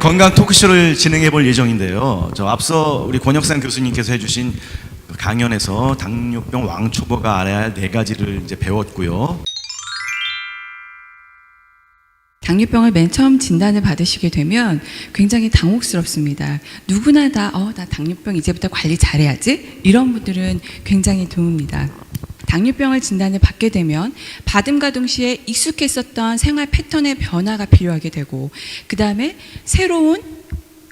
건강 토크쇼를 진행해 볼 예정인데요. 앞서 우리 권혁상 교수님께서 해주신 강연에서 당뇨병 왕초보가 알아야 할 4가지를 이제 배웠고요. 당뇨병을 맨 처음 진단을 받으시게 되면 굉장히 당혹스럽습니다. 누구나 다 나 당뇨병 이제부터 관리 잘해야지, 이런 분들은 굉장히 드뭅니다. 당뇨병을 진단을 받게 되면 받음과 동시에 익숙했었던 생활 패턴의 변화가 필요하게 되고, 그 다음에 새로운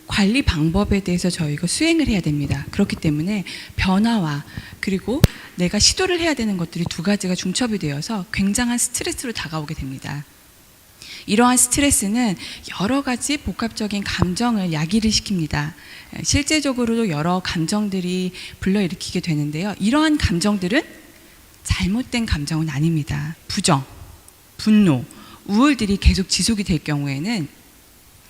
관리 방법에 대해서 저희가 수행을 해야 됩니다. 그렇기 때문에 변화와 그리고 내가 시도를 해야 되는 것들이 2가지가 중첩이 되어서 굉장한 스트레스로 다가오게 됩니다. 이러한 스트레스는 여러 가지 복합적인 감정을 야기를 시킵니다. 실제적으로도 여러 감정들이 불러일으키게 되는데요. 이러한 감정들은 잘못된 감정은 아닙니다. 부정, 분노, 우울들이 계속 지속이 될 경우에는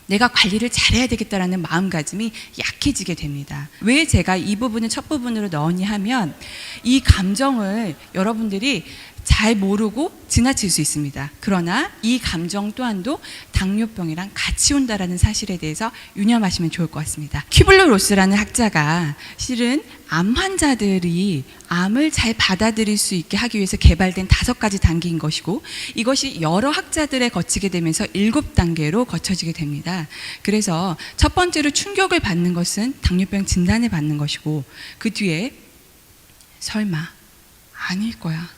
내가 관리를 잘해야 되겠다라는 마음가짐이 약해지게 됩니다. 왜 제가 이 부분을 첫 부분으로 넣었냐 하면, 이 감정을 여러분들이 잘 모르고 지나칠 수 있습니다. 그러나 이 감정 또한도 당뇨병이랑 같이 온다라는 사실에 대해서 유념하시면 좋을 것 같습니다. 큐블러-로스라는 학자가 실은 암 환자들이 암을 잘 받아들일 수 있게 하기 위해서 개발된 5가지 단계인 것이고, 이것이 여러 학자들에 거치게 되면서 7단계로 거쳐지게 됩니다. 그래서 첫 번째로 충격을 받는 것은 당뇨병 진단을 받는 것이고, 그 뒤에 설마 아닐 거야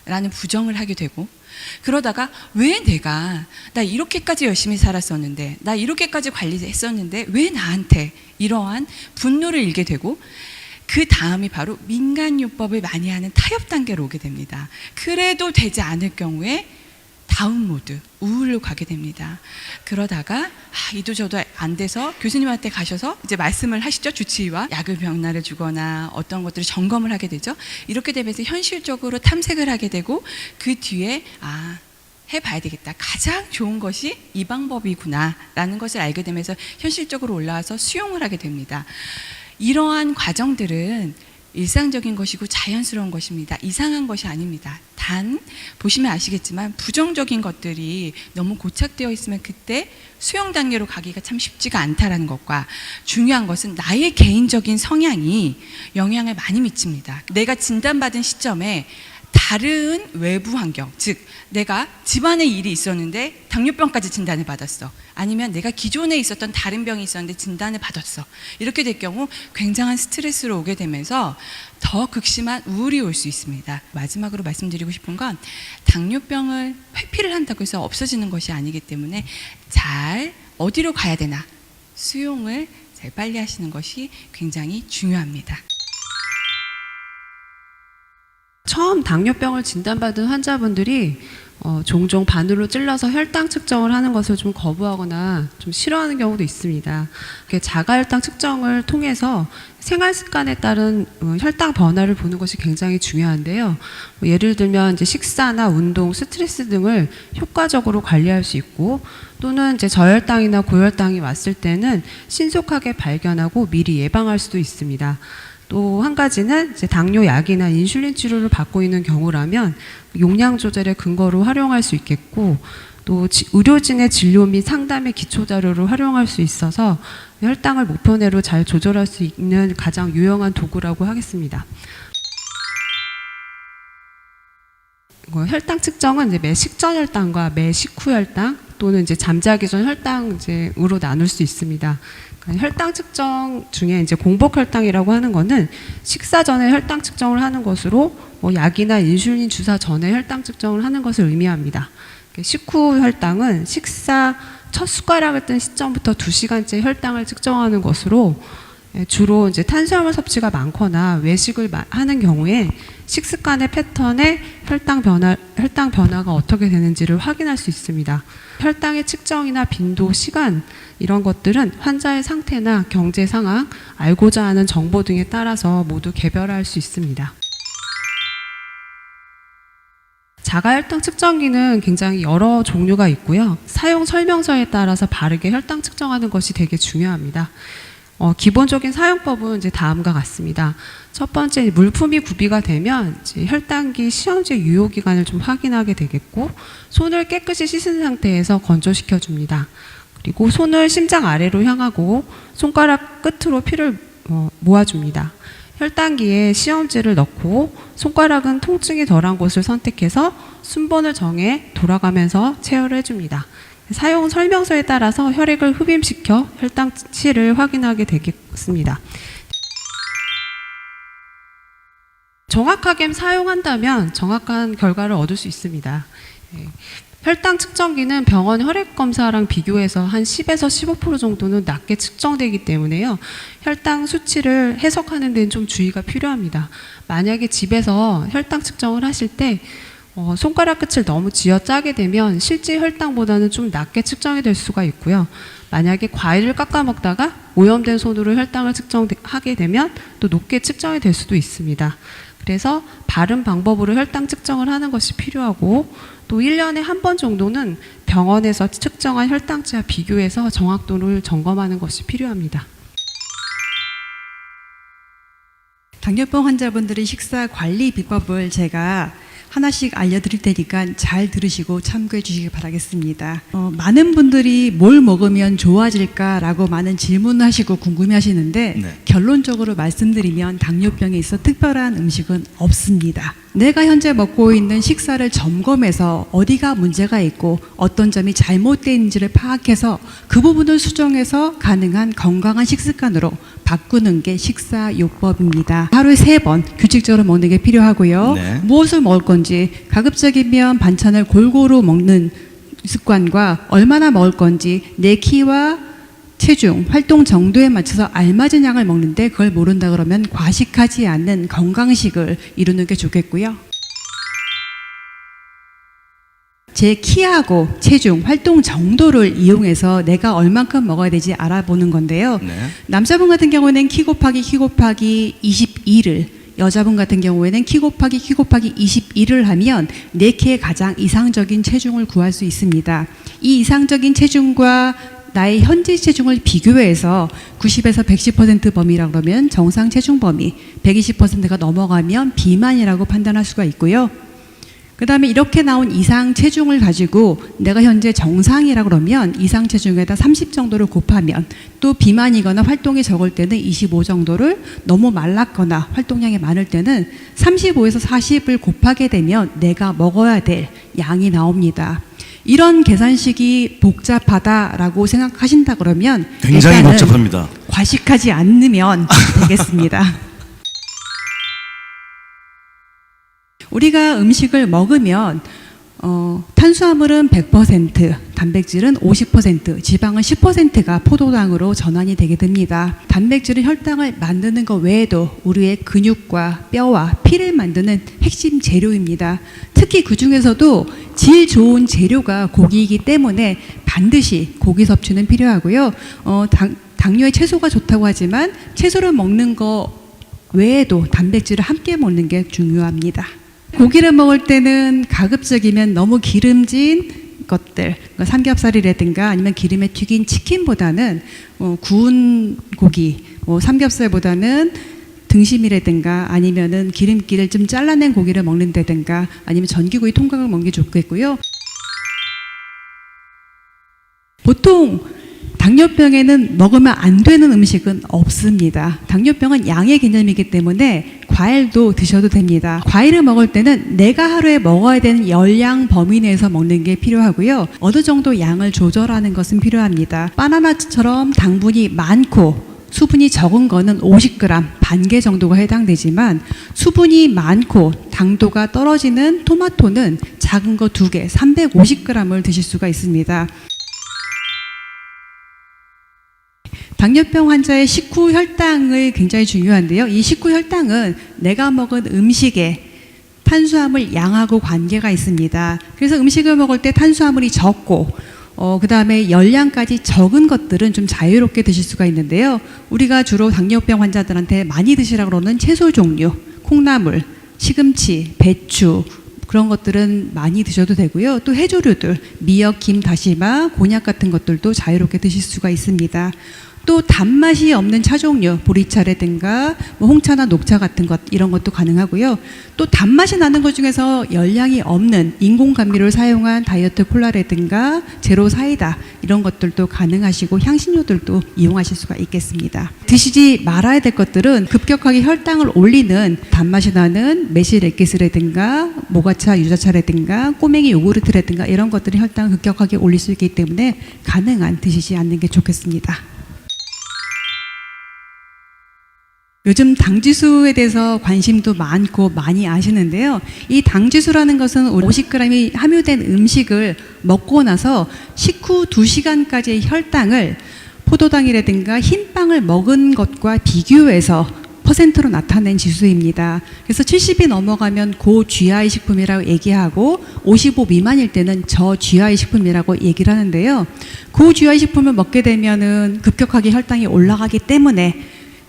라는 부정을 하게 되고, 그러다가 왜 나 이렇게까지 열심히 살았었는데, 나 이렇게까지 관리했었는데 왜 나한테, 이러한 분노를 일게 되고, 그 다음이 바로 민간요법을 많이 하는 타협 단계로 오게 됩니다. 그래도 되지 않을 경우에 다운 모드, 우울로 가게 됩니다. 그러다가 이도 저도 안 돼서 교수님한테 가셔서 이제 말씀을 하시죠. 주치의와 약을 변화를 주거나 어떤 것들을 점검을 하게 되죠. 이렇게 되면서 현실적으로 탐색을 하게 되고, 그 뒤에 해봐야 되겠다, 가장 좋은 것이 이 방법이구나 라는 것을 알게 되면서 현실적으로 올라와서 수용을 하게 됩니다. 이러한 과정들은 일상적인 것이고 자연스러운 것입니다. 이상한 것이 아닙니다. 단 보시면 아시겠지만 부정적인 것들이 너무 고착되어 있으면 그때 수용 단계로 가기가 참 쉽지가 않다라는 것과, 중요한 것은 나의 개인적인 성향이 영향을 많이 미칩니다. 내가 진단받은 시점에 다른 외부 환경, 즉 내가 집안에 일이 있었는데 당뇨병까지 진단을 받았어, 아니면 내가 기존에 있었던 다른 병이 있었는데 진단을 받았어, 이렇게 될 경우 굉장한 스트레스로 오게 되면서 더 극심한 우울이 올 수 있습니다. 마지막으로 말씀드리고 싶은 건, 당뇨병을 회피를 한다고 해서 없어지는 것이 아니기 때문에 잘 어디로 가야 되나 수용을 잘 빨리 하시는 것이 굉장히 중요합니다. 처음 당뇨병을 진단받은 환자분들이 종종 바늘로 찔러서 혈당 측정을 하는 것을 좀 거부하거나 좀 싫어하는 경우도 있습니다. 자가 혈당 측정을 통해서 생활 습관에 따른 혈당 변화를 보는 것이 굉장히 중요한데요. 예를 들면 이제 식사나 운동, 스트레스 등을 효과적으로 관리할 수 있고, 또는 이제 저혈당이나 고혈당이 왔을 때는 신속하게 발견하고 미리 예방할 수도 있습니다. 또 한 가지는 이제 당뇨 약이나 인슐린 치료를 받고 있는 경우라면 용량 조절의 근거로 활용할 수 있겠고, 또 의료진의 진료 및 상담의 기초 자료로 활용할 수 있어서 혈당을 목표내로 잘 조절할 수 있는 가장 유용한 도구라고 하겠습니다. 혈당 측정은 이제 매 식전 혈당과 매 식후 혈당, 또는 이제 잠자기 전 혈당으로 나눌 수 있습니다. 혈당 측정 중에 이제 공복 혈당이라고 하는 것은 식사 전에 혈당 측정을 하는 것으로, 약이나 인슐린 주사 전에 혈당 측정을 하는 것을 의미합니다. 식후 혈당은 식사 첫 숟가락을 뜬 시점부터 2시간째 혈당을 측정하는 것으로, 주로 이제 탄수화물 섭취가 많거나 외식을 하는 경우에 식습관의 패턴에 혈당 변화가 어떻게 되는지를 확인할 수 있습니다. 혈당의 측정이나 빈도, 시간, 이런 것들은 환자의 상태나 경제 상황, 알고자 하는 정보 등에 따라서 모두 개별화할 수 있습니다. 자가혈당 측정기는 굉장히 여러 종류가 있고요. 사용 설명서에 따라서 바르게 혈당 측정하는 것이 되게 중요합니다. 기본적인 사용법은 이제 다음과 같습니다. 첫 번째, 물품이 구비가 되면 이제 혈당기 시험제 유효 기간을 좀 확인하게 되겠고, 손을 깨끗이 씻은 상태에서 건조시켜 줍니다. 그리고 손을 심장 아래로 향하고 손가락 끝으로 피를 모아줍니다. 혈당기에 시험지를 넣고 손가락은 통증이 덜한 곳을 선택해서 순번을 정해 돌아가면서 체열을 해줍니다. 사용 설명서에 따라서 혈액을 흡입시켜 혈당치를 확인하게 되겠습니다. 정확하게 사용한다면 정확한 결과를 얻을 수 있습니다. 혈당 측정기는 병원 혈액 검사랑 비교해서 한 10에서 15% 정도는 낮게 측정되기 때문에요. 혈당 수치를 해석하는 데는 좀 주의가 필요합니다. 만약에 집에서 혈당 측정을 하실 때 손가락 끝을 너무 쥐어짜게 되면 실제 혈당보다는 좀 낮게 측정이 될 수가 있고요. 만약에 과일을 깎아 먹다가 오염된 손으로 혈당을 측정하게 되면 또 높게 측정이 될 수도 있습니다. 그래서 바른 방법으로 혈당 측정을 하는 것이 필요하고 또 1년에 한 번 정도는 병원에서 측정한 혈당치와 비교해서 정확도를 점검하는 것이 필요합니다. 당뇨병 환자분들의 식사 관리 비법을 제가 하나씩 알려드릴 테니까 잘 들으시고 참고해 주시기 바라겠습니다. 많은 분들이 뭘 먹으면 좋아질까라고 많은 질문을 하시고 궁금해 하시는데 네. 결론적으로 말씀드리면 당뇨병에 있어 특별한 음식은 없습니다. 내가 현재 먹고 있는 식사를 점검해서 어디가 문제가 있고 어떤 점이 잘못되어 있는지를 파악해서 그 부분을 수정해서 가능한 건강한 식습관으로 바꾸는 게 식사요법입니다. 하루에 3번 규칙적으로 먹는 게 필요하고요. 네. 무엇을 먹을 건지 가급적이면 반찬을 골고루 먹는 습관과 얼마나 먹을 건지 내 키와 체중, 활동 정도에 맞춰서 알맞은 양을 먹는데 그걸 모른다 그러면 과식하지 않는 건강식을 이루는 게 좋겠고요. 제 키하고 체중, 활동 정도를 이용해서 내가 얼만큼 먹어야 되지 알아보는 건데요. 네. 남자분 같은 경우에는 키 곱하기 22를, 여자분 같은 경우에는 키 곱하기 21을 하면 내 키의 가장 이상적인 체중을 구할 수 있습니다. 이 이상적인 체중과 나의 현재 체중을 비교해서 90에서 110% 범위라 그러면 정상 체중 범위, 120%가 넘어가면 비만이라고 판단할 수가 있고요. 그 다음에 이렇게 나온 이상 체중을 가지고 내가 현재 정상이라 그러면 이상 체중에다 30 정도를 곱하면 또 비만이거나 활동이 적을 때는 25 정도를, 너무 말랐거나 활동량이 많을 때는 35에서 40을 곱하게 되면 내가 먹어야 될 양이 나옵니다. 이런 계산식이 복잡하다라고 생각하신다 그러면 굉장히 일단은 복잡합니다. 과식하지 않으면 되겠습니다. 우리가 음식을 먹으면 탄수화물은 100%, 단백질은 50%, 지방은 10%가 포도당으로 전환이 되게 됩니다. 단백질은 혈당을 만드는 것 외에도 우리의 근육과 뼈와 피를 만드는 핵심 재료입니다. 특히 그 중에서도 질 좋은 재료가 고기이기 때문에 반드시 고기 섭취는 필요하고요. 당뇨에 채소가 좋다고 하지만 채소를 먹는 것 외에도 단백질을 함께 먹는 게 중요합니다. 고기를 먹을 때는 가급적이면 너무 기름진 것들, 그러니까 삼겹살이라든가 아니면 기름에 튀긴 치킨보다는 구운 고기, 삼겹살보다는 등심이라든가 아니면은 기름기를 좀 잘라낸 고기를 먹는다든가 아니면 전기구이 통각을 먹는 게 좋겠고요. 보통 당뇨병에는 먹으면 안 되는 음식은 없습니다. 당뇨병은 양의 개념이기 때문에 과일도 드셔도 됩니다. 과일을 먹을 때는 내가 하루에 먹어야 되는 열량 범위 내에서 먹는 게 필요하고요. 어느 정도 양을 조절하는 것은 필요합니다. 바나나처럼 당분이 많고 수분이 적은 거는 50g, 반 개 정도가 해당되지만 수분이 많고 당도가 떨어지는 토마토는 작은 거 2개, 350g을 드실 수가 있습니다. 당뇨병 환자의 식후 혈당을 굉장히 중요한데요. 이 식후 혈당은 내가 먹은 음식에 탄수화물 양하고 관계가 있습니다. 그래서 음식을 먹을 때 탄수화물이 적고 그 다음에 열량까지 적은 것들은 좀 자유롭게 드실 수가 있는데요. 우리가 주로 당뇨병 환자들한테 많이 드시라고 그러는 채소 종류, 콩나물, 시금치, 배추 그런 것들은 많이 드셔도 되고요. 또 해조류들, 미역, 김, 다시마, 곤약 같은 것들도 자유롭게 드실 수가 있습니다. 또 단맛이 없는 차 종류, 보리차라든가 뭐 홍차나 녹차 같은 것 이런 것도 가능하고요. 또 단맛이 나는 것 중에서 열량이 없는 인공 감미료를 사용한 다이어트 콜라라든가 제로 사이다 이런 것들도 가능하시고 향신료들도 이용하실 수가 있겠습니다. 드시지 말아야 될 것들은 급격하게 혈당을 올리는 단맛이 나는 매실 액기스라든가 모가차, 유자차라든가 꼬맹이 요구르트라든가 이런 것들이 혈당을 급격하게 올릴 수 있기 때문에 가능한 드시지 않는 게 좋겠습니다. 요즘 당지수에 대해서 관심도 많고 많이 아시는데요. 이 당지수라는 것은 50g이 함유된 음식을 먹고 나서 식후 2시간까지의 혈당을 포도당이라든가 흰빵을 먹은 것과 비교해서 퍼센트로 나타낸 지수입니다. 그래서 70이 넘어가면 고 GI 식품이라고 얘기하고 55 미만일 때는 저 GI 식품이라고 얘기를 하는데요. 고 GI 식품을 먹게 되면은 급격하게 혈당이 올라가기 때문에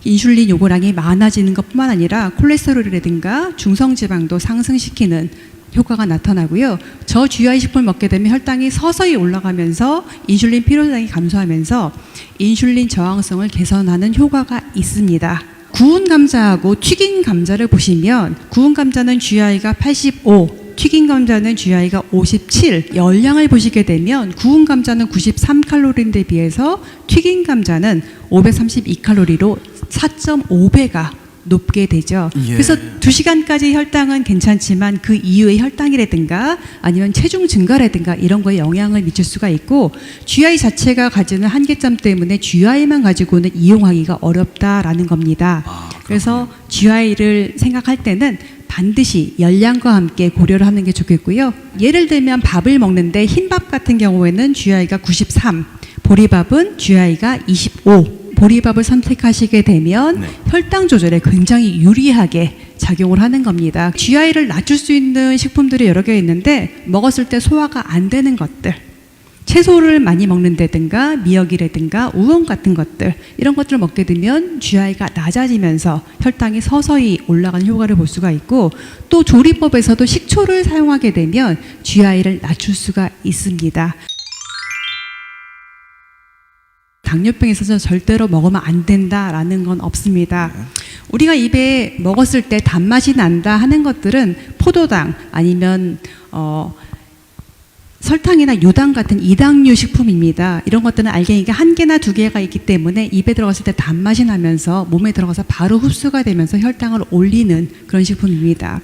인슐린 요구량이 많아지는 것뿐만 아니라 콜레스테롤이라든가 중성지방도 상승시키는 효과가 나타나고요. 저 GI 식품을 먹게 되면 혈당이 서서히 올라가면서 인슐린 필요량이 감소하면서 인슐린 저항성을 개선하는 효과가 있습니다. 구운 감자하고 튀긴 감자를 보시면 구운 감자는 GI가 85, 튀긴 감자는 GI가 57, 열량을 보시게 되면 구운 감자는 93칼로리인데 비해서 튀긴 감자는 532칼로리로 4.5배가 높게 되죠. 예. 그래서 2시간까지 혈당은 괜찮지만 그 이후의 혈당이라든가 아니면 체중 증가라든가 이런 거에 영향을 미칠 수가 있고 GI 자체가 가지는 한계점 때문에 GI만 가지고는 이용하기가 어렵다라는 겁니다. 그래서 GI를 생각할 때는 반드시 열량과 함께 고려를 하는 게 좋겠고요. 예를 들면 밥을 먹는데 흰밥 같은 경우에는 GI가 93, 보리밥은 GI가 25. 보리밥을 선택하시게 되면 네. 혈당 조절에 굉장히 유리하게 작용을 하는 겁니다. GI를 낮출 수 있는 식품들이 여러 개 있는데 먹었을 때 소화가 안 되는 것들, 채소를 많이 먹는다든가 미역이라든가 우엉 같은 것들 이런 것들을 먹게 되면 GI가 낮아지면서 혈당이 서서히 올라가는 효과를 볼 수가 있고 또 조리법에서도 식초를 사용하게 되면 GI를 낮출 수가 있습니다. 당뇨병에 있어서 절대로 먹으면 안 된다라는 건 없습니다. 우리가 입에 먹었을 때 단맛이 난다 하는 것들은 포도당 아니면 설탕이나 유당 같은 이당류 식품입니다. 이런 것들은 알갱이가 1개나 2개가 있기 때문에 입에 들어갔을 때 단맛이 나면서 몸에 들어가서 바로 흡수가 되면서 혈당을 올리는 그런 식품입니다.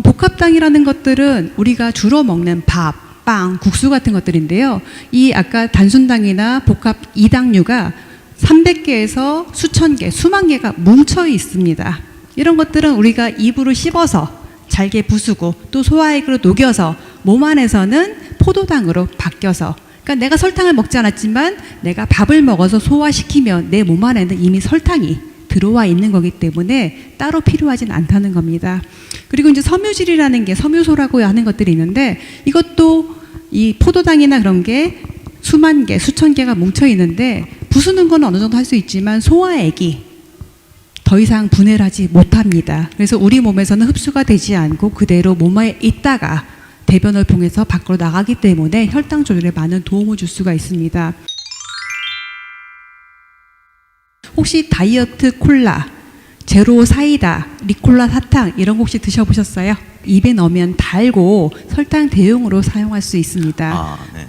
복합당이라는 것들은 우리가 주로 먹는 밥, 빵, 국수 같은 것들인데요. 이 아까 단순당이나 복합 이당류가 300개에서 수천 개, 수만 개가 뭉쳐 있습니다. 이런 것들은 우리가 입으로 씹어서 잘게 부수고 또 소화액으로 녹여서 몸 안에서는 포도당으로 바뀌어서 그러니까 내가 설탕을 먹지 않았지만 내가 밥을 먹어서 소화시키면 내 몸 안에는 이미 설탕이 들어와 있는 거기 때문에 따로 필요하진 않다는 겁니다. 그리고 이제 섬유질이라는 게 섬유소라고 하는 것들이 있는데 이것도 이 포도당이나 그런 게 수만 개, 수천 개가 뭉쳐 있는데 부수는 건 어느 정도 할 수 있지만 소화액이 더 이상 분해를 하지 못합니다. 그래서 우리 몸에서는 흡수가 되지 않고 그대로 몸에 있다가 대변을 통해서 밖으로 나가기 때문에 혈당 조절에 많은 도움을 줄 수가 있습니다. 혹시 다이어트 콜라, 제로 사이다, 리콜라 사탕 이런 거 혹시 드셔보셨어요? 입에 넣으면 달고 설탕 대용으로 사용할 수 있습니다. 네.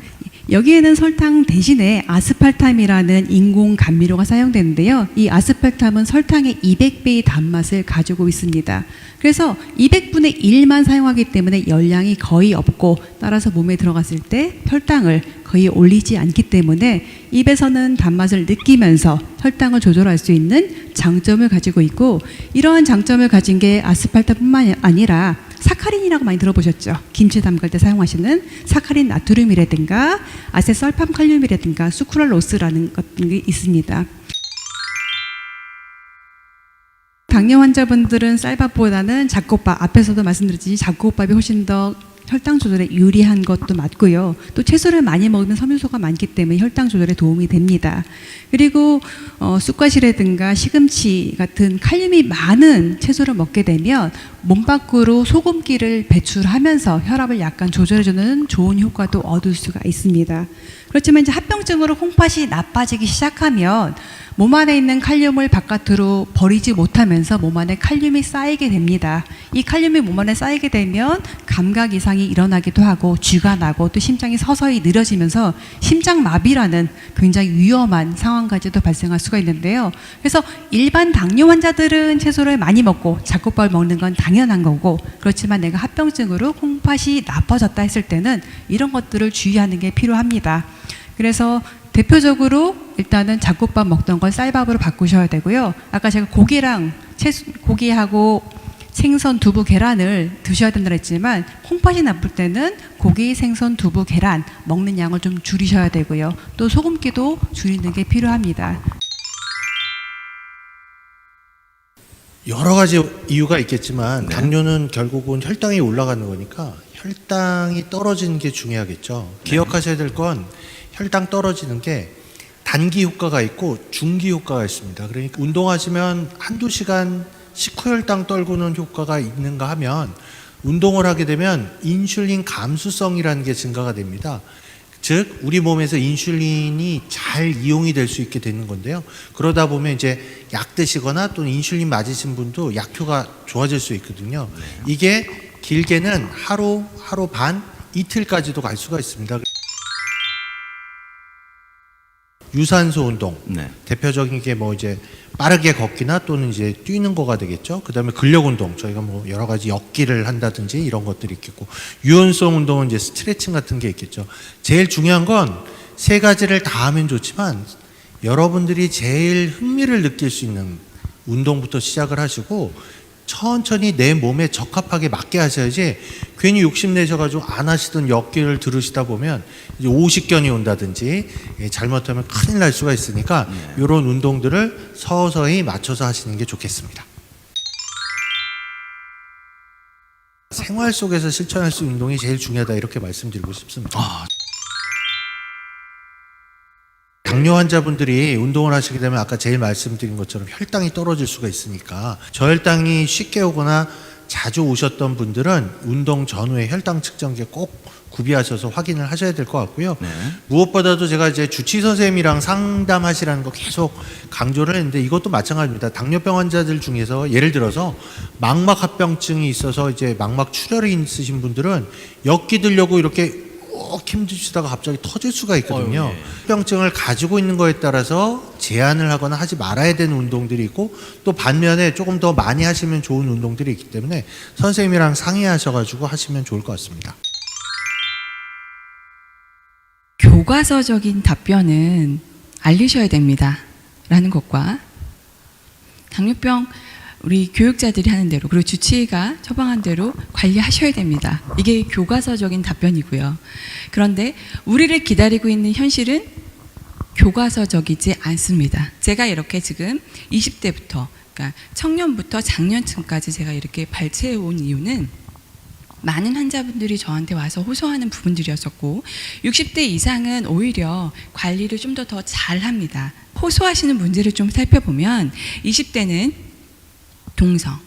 여기에는 설탕 대신에 아스팔탐이라는 인공 감미료가 사용되는데요. 이 아스팔탐은 설탕의 200배의 단맛을 가지고 있습니다. 그래서 200분의 1만 사용하기 때문에 열량이 거의 없고 따라서 몸에 들어갔을 때 혈당을 거의 올리지 않기 때문에 입에서는 단맛을 느끼면서 혈당을 조절할 수 있는 장점을 가지고 있고 이러한 장점을 가진 게 아스팔탐뿐만 아니라 사카린이라고 많이 들어보셨죠? 김치 담글 때 사용하시는 사카린 나트륨이라든가 아세설팜칼륨이라든가 수크랄로스라는 것들이 있습니다. 당뇨 환자분들은 쌀밥보다는 잡곡밥, 앞에서도 말씀드렸듯이 잡곡밥이 훨씬 더 혈당 조절에 유리한 것도 맞고요. 또 채소를 많이 먹으면 섬유소가 많기 때문에 혈당 조절에 도움이 됩니다. 그리고 쑥갓이라든가 시금치 같은 칼륨이 많은 채소를 먹게 되면 몸 밖으로 소금기를 배출하면서 혈압을 약간 조절해주는 좋은 효과도 얻을 수가 있습니다. 그렇지만 이제 합병증으로 콩팥이 나빠지기 시작하면 몸 안에 있는 칼륨을 바깥으로 버리지 못하면서 몸 안에 칼륨이 쌓이게 됩니다. 이 칼륨이 몸 안에 쌓이게 되면 감각 이상이 일어나기도 하고 쥐가 나고 또 심장이 서서히 느려지면서 심장마비라는 굉장히 위험한 상황까지도 발생할 수가 있는데요. 그래서 일반 당뇨 환자들은 채소를 많이 먹고 잡곡밥을 먹는 건 당연한 거고, 그렇지만 내가 합병증으로 콩팥이 나빠졌다 했을 때는 이런 것들을 주의하는 게 필요합니다. 그래서 대표적으로 일단은 잡곡밥 먹던 걸 쌀밥으로 바꾸셔야 되고요. 아까 제가 고기하고 생선, 두부, 계란을 드셔야 된다고 했지만 콩팥이 나쁠 때는 고기, 생선, 두부, 계란 먹는 양을 좀 줄이셔야 되고요. 또 소금기도 줄이는 게 필요합니다. 여러 가지 이유가 있겠지만 당뇨는 결국은 혈당이 올라가는 거니까 혈당이 떨어지는 게 중요하겠죠. 기억하셔야 될 건 혈당 떨어지는 게 단기 효과가 있고 중기 효과가 있습니다. 그러니까 운동하시면 한두 시간 식후 혈당 떨구는 효과가 있는가 하면 운동을 하게 되면 인슐린 감수성이라는 게 증가가 됩니다. 즉 우리 몸에서 인슐린이 잘 이용이 될 수 있게 되는 건데요. 그러다 보면 이제 약 드시거나 또는 인슐린 맞으신 분도 약효가 좋아질 수 있거든요. 이게 길게는 하루 반, 이틀까지도 갈 수가 있습니다. 유산소 운동, 대표적인 게 뭐 이제 빠르게 걷기나 또는 이제 뛰는 거가 되겠죠. 그다음에 근력 운동, 저희가 뭐 여러 가지 엮기를 한다든지 이런 것들이 있겠고, 유연성 운동은 이제 스트레칭 같은 게 있겠죠. 제일 중요한 건 세 가지를 다 하면 좋지만 여러분들이 제일 흥미를 느낄 수 있는 운동부터 시작을 하시고 천천히 내 몸에 적합하게 맞게 하셔야지, 괜히 욕심내셔가지고 안 하시던 엮기를 들으시다 보면 이제 오십견이 온다든지 잘못하면 큰일 날 수가 있으니까 이런 운동들을 서서히 맞춰서 하시는 게 좋겠습니다. 생활 속에서 실천할 수 있는 운동이 제일 중요하다, 이렇게 말씀드리고 싶습니다. 당뇨 환자분들이 운동을 하시게 되면 아까 제일 말씀드린 것처럼 혈당이 떨어질 수가 있으니까 저혈당이 쉽게 오거나 자주 오셨던 분들은 운동 전후에 혈당 측정기 꼭 구비하셔서 확인을 하셔야 될 것 같고요. 무엇보다도 제가 이제 주치 선생님이랑 상담하시라는 거 계속 강조를 했는데 이것도 마찬가지입니다. 당뇨병 환자들 중에서 예를 들어서 망막 합병증이 있어서 이제 망막 출혈이 있으신 분들은 엮기 들려고 이렇게 꼭 힘주시다가 갑자기 터질 수가 있거든요. 합병증을 가지고 있는 거에 따라서 제한을 하거나 하지 말아야 되는 운동들이 있고, 또 반면에 조금 더 많이 하시면 좋은 운동들이 있기 때문에 선생님이랑 상의하셔가지고 하시면 좋을 것 같습니다. 교과서적인 답변은 알리셔야 됩니다. 라는 것과 당뇨병 우리 교육자들이 하는 대로, 그리고 주치의가 처방한 대로 관리하셔야 됩니다. 이게 교과서적인 답변이고요. 그런데 우리를 기다리고 있는 현실은 교과서적이지 않습니다. 제가 이렇게 지금 20대부터, 그러니까 청년부터 장년층까지 제가 이렇게 발췌해 온 이유는 많은 환자분들이 저한테 와서 호소하는 부분들이었었고, 60대 이상은 오히려 관리를 좀 더 잘합니다. 호소하시는 문제를 좀 살펴보면 20대는 동성,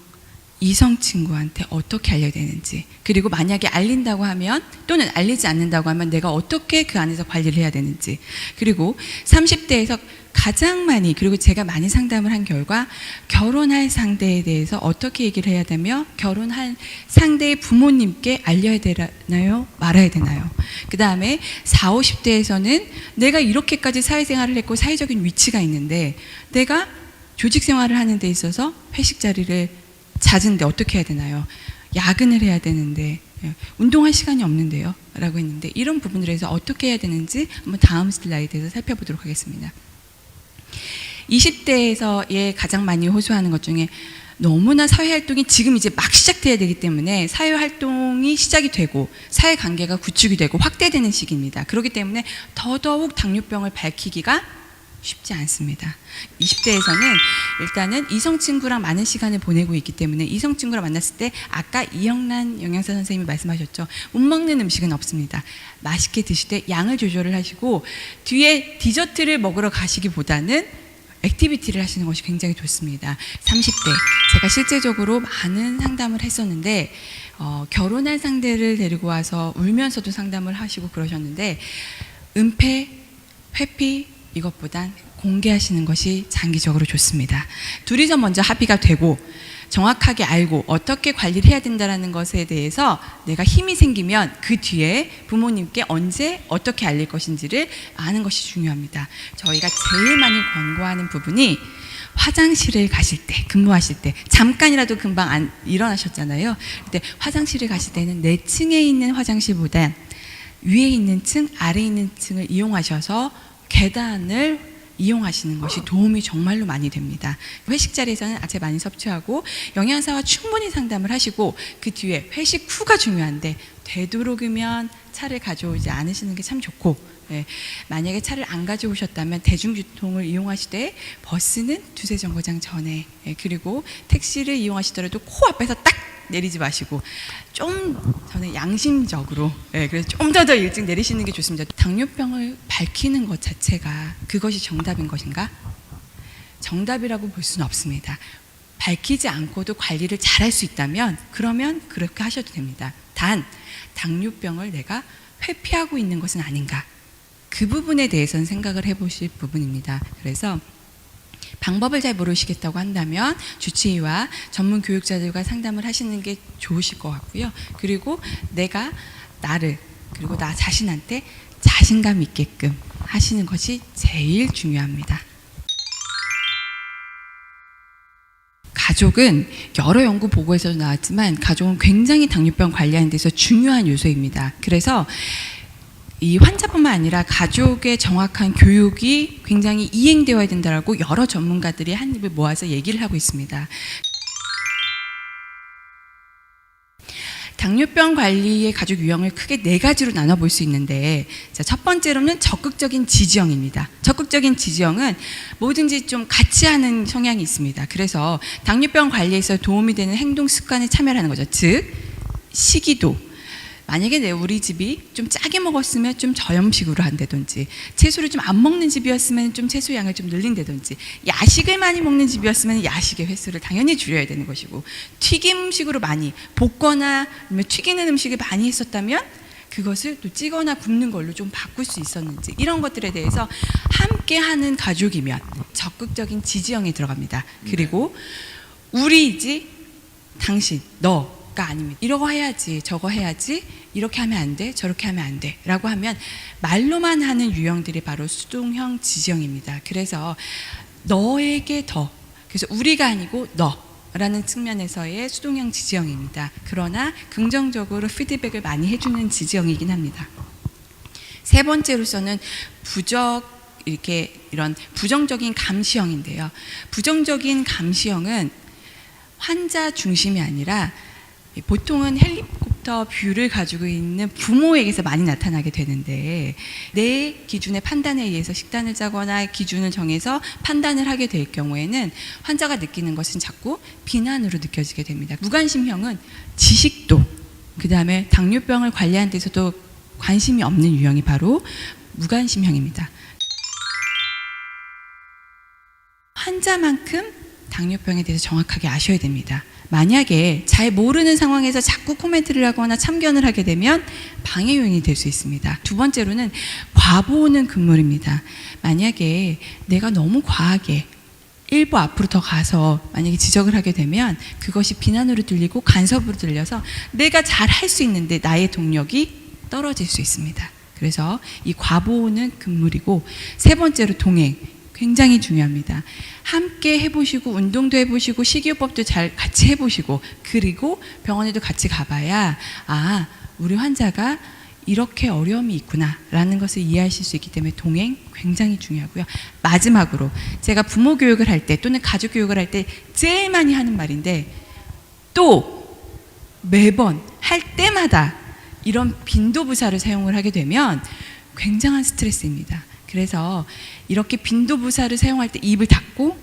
이성 친구한테 어떻게 알려야 되는지, 그리고 만약에 알린다고 하면 또는 알리지 않는다고 하면 내가 어떻게 그 안에서 관리를 해야 되는지, 그리고 30대에서 가장 많이, 그리고 제가 많이 상담을 한 결과 결혼할 상대에 대해서 어떻게 얘기를 해야 되며 결혼할 상대의 부모님께 알려야 되나요? 말아야 되나요? 그 다음에 40, 50대에서는 내가 이렇게까지 사회생활을 했고 사회적인 위치가 있는데 내가 조직 생활을 하는 데 있어서 회식 자리를 잦은데 어떻게 해야 되나요? 야근을 해야 되는데 운동할 시간이 없는데요? 라고 했는데, 이런 부분들에서 어떻게 해야 되는지 한번 다음 슬라이드에서 살펴보도록 하겠습니다. 20대에서의 가장 많이 호소하는 것 중에 너무나 사회활동이 지금 이제 막 시작돼야 되기 때문에 사회활동이 시작이 되고 사회관계가 구축이 되고 확대되는 시기입니다. 그렇기 때문에 더더욱 당뇨병을 밝히기가 쉽지 않습니다. 20대에서는 일단은 이성 친구랑 많은 시간을 보내고 있기 때문에 이성 친구랑 만났을 때 아까 이영란 영양사 선생님이 말씀하셨죠. 못 먹는 음식은 없습니다. 맛있게 드실 때 양을 조절을 하시고 뒤에 디저트를 먹으러 가시기보다는 액티비티를 하시는 것이 굉장히 좋습니다. 30대 제가 실제적으로 많은 상담을 했었는데 결혼할 상대를 데리고 와서 울면서도 상담을 하시고 그러셨는데 은폐, 회피 이것보단 공개하시는 것이 장기적으로 좋습니다. 둘이서 먼저 합의가 되고 정확하게 알고 어떻게 관리를 해야 된다는 것에 대해서 내가 힘이 생기면 그 뒤에 부모님께 언제 어떻게 알릴 것인지를 아는 것이 중요합니다. 저희가 제일 많이 권고하는 부분이 화장실을 가실 때, 근무하실 때 잠깐이라도 금방 안 일어나셨잖아요. 근데 화장실을 가실 때는 내 층에 있는 화장실보다 위에 있는 층, 아래에 있는 층을 이용하셔서 계단을 이용하시는 것이 도움이 정말로 많이 됩니다. 회식 자리에서는 아체 많이 섭취하고 영양사와 충분히 상담을 하시고 그 뒤에 회식 후가 중요한데 되도록이면 차를 가져오지 않으시는 게 참 좋고 만약에 차를 안 가져오셨다면 대중교통을 이용하시되 버스는 두세 정거장 전에 그리고 택시를 이용하시더라도 코 앞에서 딱 내리지 마시고 좀 저는 양심적으로 그래서 좀 더 일찍 내리시는 게 좋습니다. 당뇨병을 밝히는 것 자체가 그것이 정답인 것인가? 정답이라고 볼 수는 없습니다. 밝히지 않고도 관리를 잘할 수 있다면 그러면 그렇게 하셔도 됩니다. 단 당뇨병을 내가 회피하고 있는 것은 아닌가? 그 부분에 대해서는 생각을 해보실 부분입니다. 그래서 방법을 잘 모르시겠다고 한다면 주치의와 전문 교육자들과 상담을 하시는 게 좋으실 것 같고요. 그리고 내가 나를 그리고 나 자신한테 자신감 있게끔 하시는 것이 제일 중요합니다. 가족은 여러 연구 보고에서도 나왔지만 가족은 굉장히 당뇨병 관리하는 데서 중요한 요소입니다. 그래서 이 환자뿐만 아니라 가족의 정확한 교육이 굉장히 이행되어야 된다고 여러 전문가들이 한 입을 모아서 얘기를 하고 있습니다. 당뇨병 관리의 가족 유형을 크게 4가지로 나눠볼 수 있는데 첫 번째로는 적극적인 지지형입니다. 적극적인 지지형은 뭐든지 좀 같이 하는 성향이 있습니다. 그래서 당뇨병 관리에서 도움이 되는 행동 습관에 참여를 하는 거죠. 즉 식이도 만약에 우리 집이 좀 짜게 먹었으면 좀 저염식으로 한다든지 채소를 좀 안 먹는 집이었으면 좀 채소 양을 좀 늘린다든지 야식을 많이 먹는 집이었으면 야식의 횟수를 당연히 줄여야 되는 것이고 튀김 음식으로 많이 볶거나 아니면 튀기는 음식을 많이 했었다면 그것을 또 찌거나 굽는 걸로 좀 바꿀 수 있었는지 이런 것들에 대해서 함께 하는 가족이면 적극적인 지지형에 들어갑니다. 그리고 우리이지 당신, 너 가 아닙니다. 이러고 해야지 저거 해야지 이렇게 하면 안 돼 저렇게 하면 안 돼 라고 하면 말로만 하는 유형들이 바로 수동형 지지형입니다. 그래서 너에게 더 그래서 우리가 아니고 너라는 측면에서의 수동형 지지형입니다. 그러나 긍정적으로 피드백을 많이 해주는 지지형이긴 합니다. 세 번째로서는 이런 부정적인 감시형인데요. 부정적인 감시형은 환자 중심이 아니라 보통은 헬리콥터 뷰를 가지고 있는 부모에게서 많이 나타나게 되는데 내 기준의 판단에 의해서 식단을 짜거나 기준을 정해서 판단을 하게 될 경우에는 환자가 느끼는 것은 자꾸 비난으로 느껴지게 됩니다. 무관심형은 지식도 그 다음에 당뇨병을 관리하는 데서도 관심이 없는 유형이 바로 무관심형입니다. 환자만큼 당뇨병에 대해서 정확하게 아셔야 됩니다. 만약에 잘 모르는 상황에서 자꾸 코멘트를 하거나 참견을 하게 되면 방해 요인이 될 수 있습니다. 두 번째로는 과보는 금물입니다. 만약에 내가 너무 과하게 일부 앞으로 더 가서 만약에 지적을 하게 되면 그것이 비난으로 들리고 간섭으로 들려서 내가 잘 할 수 있는데 나의 동력이 떨어질 수 있습니다. 그래서 이 과보는 금물이고 세 번째로 동행 굉장히 중요합니다. 함께 해보시고 운동도 해보시고 식이요법도 잘 같이 해보시고 그리고 병원에도 같이 가봐야 아 우리 환자가 이렇게 어려움이 있구나 라는 것을 이해하실 수 있기 때문에 동행 굉장히 중요하고요. 마지막으로 제가 부모 교육을 할 때 또는 가족 교육을 할 때 제일 많이 하는 말인데 또 매번 할 때마다 이런 빈도부사를 사용을 하게 되면 굉장한 스트레스입니다. 그래서 이렇게 빈도부사를 사용할 때 입을 닫고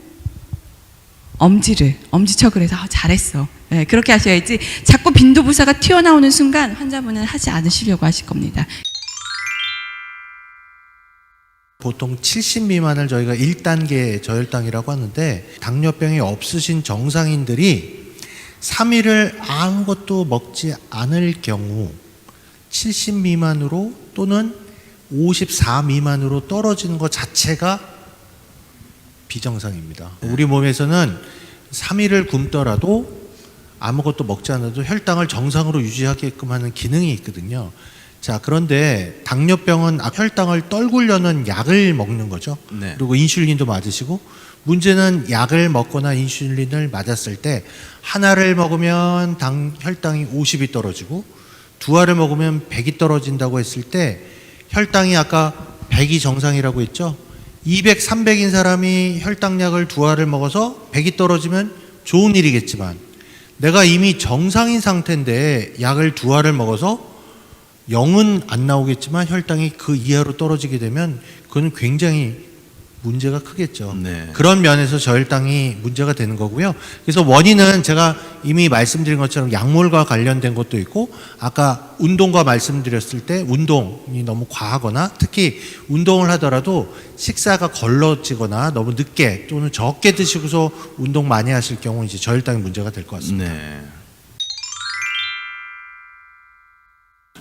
엄지척을 해서 잘했어. 네, 그렇게 하셔야지 자꾸 빈도부사가 튀어나오는 순간 환자분은 하지 않으시려고 하실 겁니다. 보통 70 미만을 저희가 1단계 저혈당이라고 하는데 당뇨병이 없으신 정상인들이 3일을 아무것도 먹지 않을 경우 70 미만으로 또는 54 미만으로 떨어지는 것 자체가 비정상입니다. 우리 몸에서는 3일을 굶더라도 아무것도 먹지 않아도 혈당을 정상으로 유지하게끔 하는 기능이 있거든요. 자, 그런데 당뇨병은 혈당을 떨구려는 약을 먹는 거죠. 네. 그리고 인슐린도 맞으시고, 문제는 약을 먹거나 인슐린을 맞았을 때 하나를 먹으면 혈당이 50이 떨어지고 두 알을 먹으면 100이 떨어진다고 했을 때 혈당이 아까 100이 정상이라고 했죠. 200, 300인 사람이 혈당약을 두 알을 먹어서 100이 떨어지면 좋은 일이겠지만 내가 이미 정상인 상태인데 약을 두 알을 먹어서 0은 안 나오겠지만 혈당이 그 이하로 떨어지게 되면 그건 굉장히 문제가 크겠죠. 네. 그런 면에서 저혈당이 문제가 되는 거고요. 그래서 원인은 제가 이미 말씀드린 것처럼 약물과 관련된 것도 있고, 아까 운동과 말씀드렸을 때 운동이 너무 과하거나 특히 운동을 하더라도 식사가 걸러지거나 너무 늦게 또는 적게 드시고서 운동 많이 하실 경우 이제 저혈당이 문제가 될 것 같습니다. 네.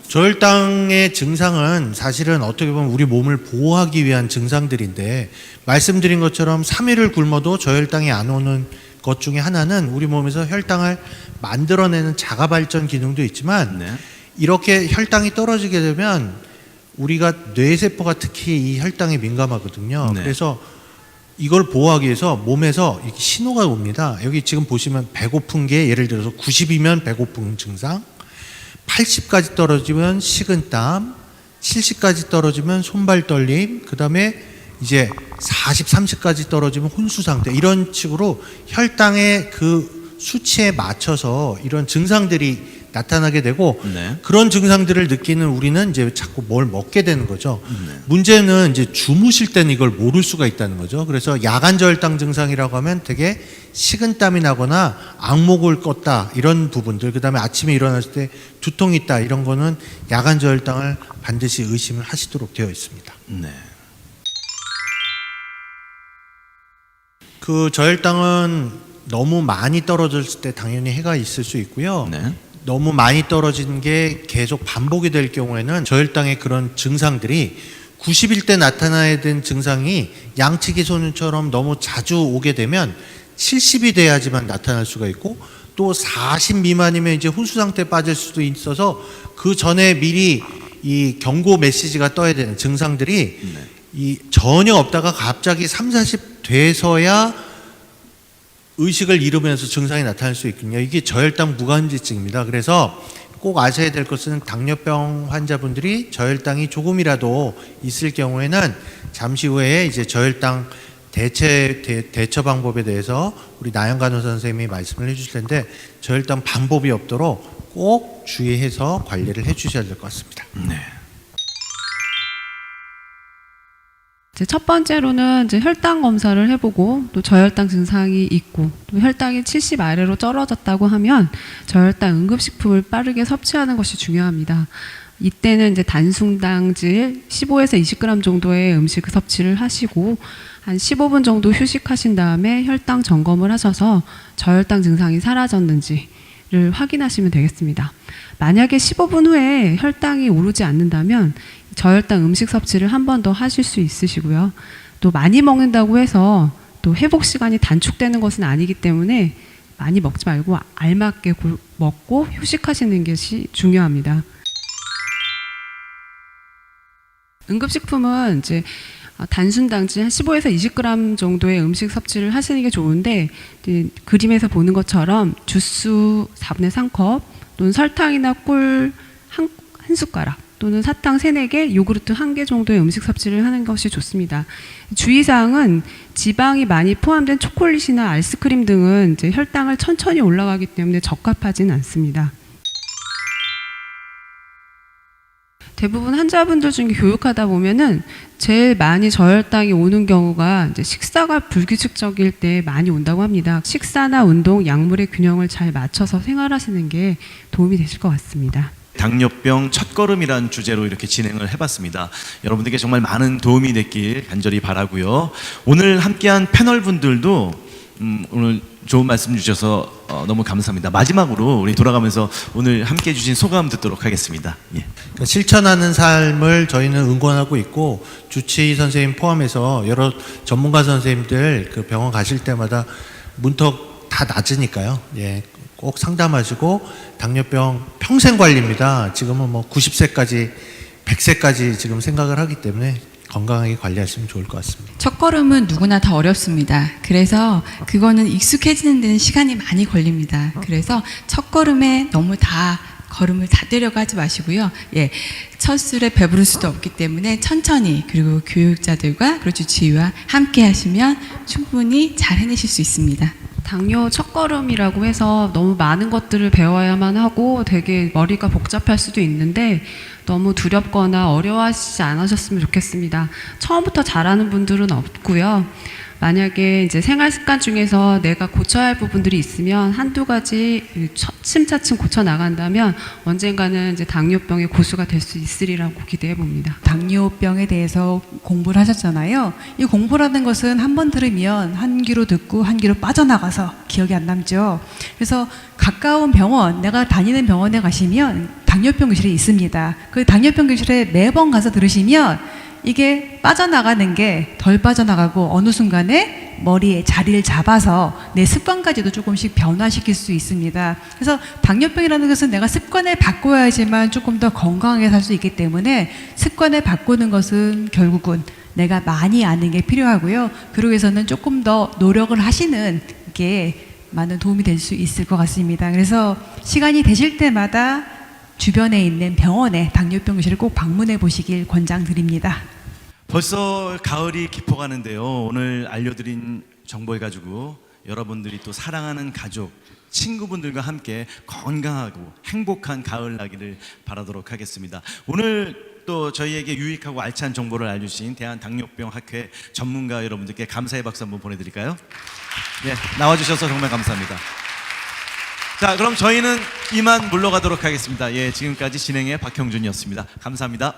저혈당의 증상은 사실은 어떻게 보면 우리 몸을 보호하기 위한 증상들인데, 말씀드린 것처럼 3일을 굶어도 저혈당이 안 오는 것 중에 하나는 우리 몸에서 혈당을 만들어내는 자가발전 기능도 있지만, 네. 이렇게 혈당이 떨어지게 되면 우리가 뇌세포가 특히 이 혈당에 민감하거든요. 네. 그래서 이걸 보호하기 위해서 몸에서 이렇게 신호가 옵니다. 여기 지금 보시면 배고픈 게 예를 들어서 90이면 배고픈 증상, 80까지 떨어지면 식은땀, 70까지 떨어지면 손발 떨림, 그 다음에 이제 40, 30까지 떨어지면 혼수 상태, 이런 식으로 혈당의 그 수치에 맞춰서 이런 증상들이 나타나게 되고, 네. 그런 증상들을 느끼는 우리는 이제 자꾸 뭘 먹게 되는 거죠. 네. 문제는 이제 주무실 때는 이걸 모를 수가 있다는 거죠. 그래서 야간 저혈당 증상이라고 하면 되게 식은땀이 나거나 악목을 껐다, 이런 부분들, 그 다음에 아침에 일어났을 때 두통이 있다, 이런 거는 야간 저혈당을 반드시 의심을 하시도록 되어 있습니다. 네. 그 저혈당은 너무 많이 떨어졌을 때 당연히 해가 있을 수 있고요. 네. 너무 많이 떨어지는 게 계속 반복이 될 경우에는 저혈당의 그런 증상들이 90일 때 나타나야 되는 증상이 양치기 소년처럼 너무 자주 오게 되면 70이 돼야지만 나타날 수가 있고, 또 40 미만이면 이제 혼수 상태에 빠질 수도 있어서 그 전에 미리 이 경고 메시지가 떠야 되는 증상들이 이 전혀 없다가 갑자기 3, 40 돼서야 의식을 잃으면서 증상이 나타날 수 있거든요. 이게 저혈당 무관지증입니다. 그래서 꼭 아셔야 될 것은 당뇨병 환자분들이 저혈당이 조금이라도 있을 경우에는 잠시 후에 이제 저혈당 대처 방법에 대해서 우리 나영 간호사 선생님이 말씀을 해주실 텐데, 저혈당 방법이 없도록 꼭 주의해서 관리를 해주셔야 될 것 같습니다. 네. 이제 첫 번째로는 이제 혈당 검사를 해보고, 또 저혈당 증상이 있고, 또 혈당이 70 아래로 떨어졌다고 하면 저혈당 응급식품을 빠르게 섭취하는 것이 중요합니다. 이때는 이제 단순당질 15에서 20g 정도의 음식 섭취를 하시고 한 15분 정도 휴식하신 다음에 혈당 점검을 하셔서 저혈당 증상이 사라졌는지를 확인하시면 되겠습니다. 만약에 15분 후에 혈당이 오르지 않는다면 저혈당 음식 섭취를 한 번 더 하실 수 있으시고요. 또 많이 먹는다고 해서 또 회복 시간이 단축되는 것은 아니기 때문에 많이 먹지 말고 알맞게 먹고 휴식하시는 것이 중요합니다. 응급식품은 이제 단순당질 한 15에서 20g 정도의 음식 섭취를 하시는 게 좋은데, 그림에서 보는 것처럼 주스 4분의 3컵 또는 설탕이나 꿀 한 숟가락 또는 사탕 3, 4개, 요구르트 1개 정도의 음식 섭취를 하는 것이 좋습니다. 주의사항은 지방이 많이 포함된 초콜릿이나 아이스크림 등은 이제 혈당을 천천히 올라가기 때문에 적합하지는 않습니다. 대부분 환자분들 중에 교육하다 보면은 제일 많이 저혈당이 오는 경우가 이제 식사가 불규칙적일 때 많이 온다고 합니다. 식사나 운동, 약물의 균형을 잘 맞춰서 생활하시는 게 도움이 되실 것 같습니다. 당뇨병 첫걸음이란 주제로 이렇게 진행을 해봤습니다. 여러분들께 정말 많은 도움이 됐길 간절히 바라고요. 오늘 함께한 패널 분들도 오늘 좋은 말씀 주셔서 너무 감사합니다. 마지막으로 우리 돌아가면서 오늘 함께해 주신 소감 듣도록 하겠습니다. 예. 그러니까 실천하는 삶을 저희는 응원하고 있고, 주치의 선생님 포함해서 여러 전문가 선생님들 그 병원 가실 때마다 문턱 다 낮으니까요. 예, 꼭 상담하시고, 당뇨병 평생 관리입니다. 지금은 뭐 90세까지 100세까지 지금 생각을 하기 때문에 건강하게 관리하시면 좋을 것 같습니다. 첫걸음은 누구나 다 어렵습니다. 그래서 그거는 익숙해지는 데는 시간이 많이 걸립니다. 그래서 첫걸음에 너무 다 걸음을 다 때려가지 마시고요. 예, 첫 술에 배부를 수도 없기 때문에 천천히, 그리고 교육자들과 그리고 주치의와 함께 하시면 충분히 잘 해내실 수 있습니다. 당뇨 첫걸음이라고 해서 너무 많은 것들을 배워야만 하고 되게 머리가 복잡할 수도 있는데 너무 두렵거나 어려워하시지 않으셨으면 좋겠습니다. 처음부터 잘하는 분들은 없고요. 만약에 이제 생활 습관 중에서 내가 고쳐야 할 부분들이 있으면 한두 가지 차츰 고쳐 나간다면 언젠가는 이제 당뇨병의 고수가 될 수 있으리라고 기대해 봅니다. 당뇨병에 대해서 공부를 하셨잖아요. 이 공부라는 것은 한 번 들으면 한 귀로 듣고 한 귀로 빠져나가서 기억이 안 남죠. 그래서 가까운 병원, 내가 다니는 병원에 가시면 당뇨병 교실이 있습니다. 그 당뇨병 교실에 매번 가서 들으시면 이게 빠져나가는 게 덜 빠져나가고 어느 순간에 머리에 자리를 잡아서 내 습관까지도 조금씩 변화시킬 수 있습니다. 그래서 당뇨병이라는 것은 내가 습관을 바꿔야지만 조금 더 건강하게 살 수 있기 때문에 습관을 바꾸는 것은 결국은 내가 많이 아는 게 필요하고요. 그러기 위해서는 조금 더 노력을 하시는 게 많은 도움이 될 수 있을 것 같습니다. 그래서 시간이 되실 때마다 주변에 있는 병원에 당뇨병 교실을 꼭 방문해 보시길 권장드립니다. 벌써 가을이 깊어가는데요. 오늘 알려드린 정보를 가지고 여러분들이 또 사랑하는 가족, 친구분들과 함께 건강하고 행복한 가을 나기를 바라도록 하겠습니다. 오늘 또 저희에게 유익하고 알찬 정보를 알려주신 대한당뇨병학회 전문가 여러분들께 감사의 박수 한번 보내드릴까요? 네, 나와주셔서 정말 감사합니다. 자, 그럼 저희는 이만 물러가도록 하겠습니다. 예, 지금까지 진행의 박형준이었습니다. 감사합니다.